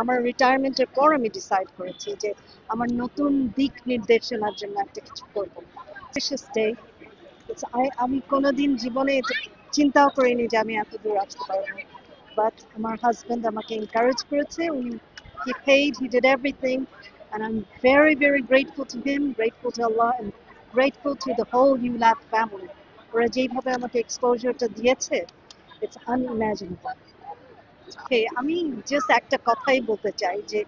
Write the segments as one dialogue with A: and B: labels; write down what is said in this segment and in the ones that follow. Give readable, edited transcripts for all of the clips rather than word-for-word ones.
A: আমার রিটায়ারমেন্টের পর আমি ডিসাইড করেছি যে আমার নতুন দিক নির্দেশনার জন্য একটা কিছু করবো। আমি কোনোদিন জীবনে চিন্তাও করিনি যে আমি এত দূর আসতে পারবো, বাট আমার হাজবেন্ড আমাকে এনকারেজ করেছে। উনি he paid, he did everything, and I'm very, very grateful to him, grateful to Allah, and grateful to the whole ULAB family. ওরা যেইভাবে আমাকে এক্সপোজারটা দিয়েছে, it's unimaginable. আমি জাস্ট একটা কথাই বলতে চাই যে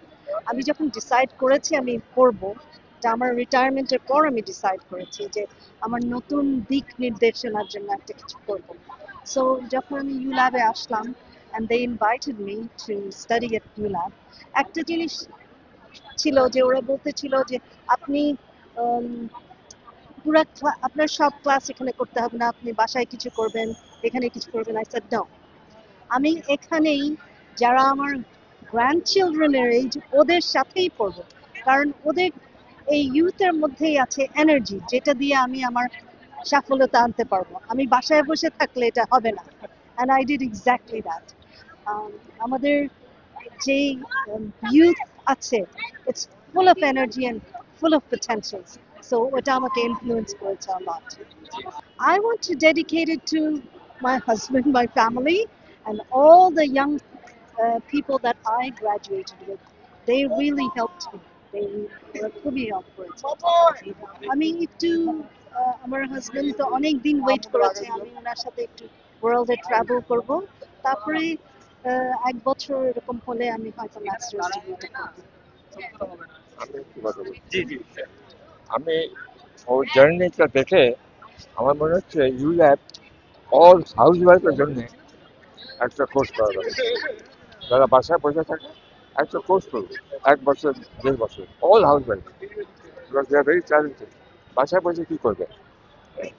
A: আমি যখন ডিসাইড করেছি আমি করব, আমার রিটায়ারমেন্টের পর আমি ডিসাইড করেছি যে আমার নতুন দিক নির্দেশনার জন্য একটা কিছু করব। সো যখন আমি ইউল্যাবে আসলাম and they invited me to study at ULAB, একটা জিনিস ছিল যে ওরা বলতেছিল যে আপনি পুরা আপনার সব ক্লাস এখানে করতে হবে না, আপনি বাসায় কিছু করবেন, এখানে কিছু করবেন। I said no, আমি এখানেই যারা আমার গ্র্যান্ড চিলড্রেনের এইজ ওদের সাথেই পড়বো, কারণ ওদের এই ইউথের মধ্যেই আছে এনার্জি, যেটা দিয়ে আমি আমার সাফল্যতা আনতে পারবো। আমি বাসায় বসে থাকলে এটা হবে না। And I did exactly that. আমাদের যেই ইউথ আছে, it's full of energy and full of potentials. So ওটা আমাকে ইনফ্লুয়েন্স করেছে a lot. I want to dedicate it to my husband, my family, and all the young people that I graduated with. They really helped me. They খুবই help করেছে। আমি একটু আমার husband তো অনেক দিন ওয়েট করেছে, আমি ওনার সাথে একটু ওয়ার্ল্ডে ট্রাভেল করব, তারপরে 1 বছর এরকম হলে আমি হয়তো মাস্টার্স ডিগ্রিটা করব।
B: আমি একটু কথা বলছি। জি জি আমি ওর জার্নিটা দেখে আমার মনে হচ্ছে ইউল্যাব অল হাউস ওয়াইফের জন্য একটা কোর্স করা দরকার। যারা বাসায় বসে থাকে একটা কোর্স করবে 1 বছর 1.5 বছর, all housewife, because they are very talented. বাসায় বসে কি করবে?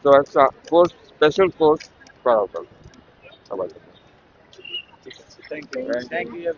B: তো একটা কোর্স, স্পেশাল কোর্স করা দরকার সবার জন্য।
C: ঠিক আছে, থ্যাংক ইউ, থ্যাংক ইউ।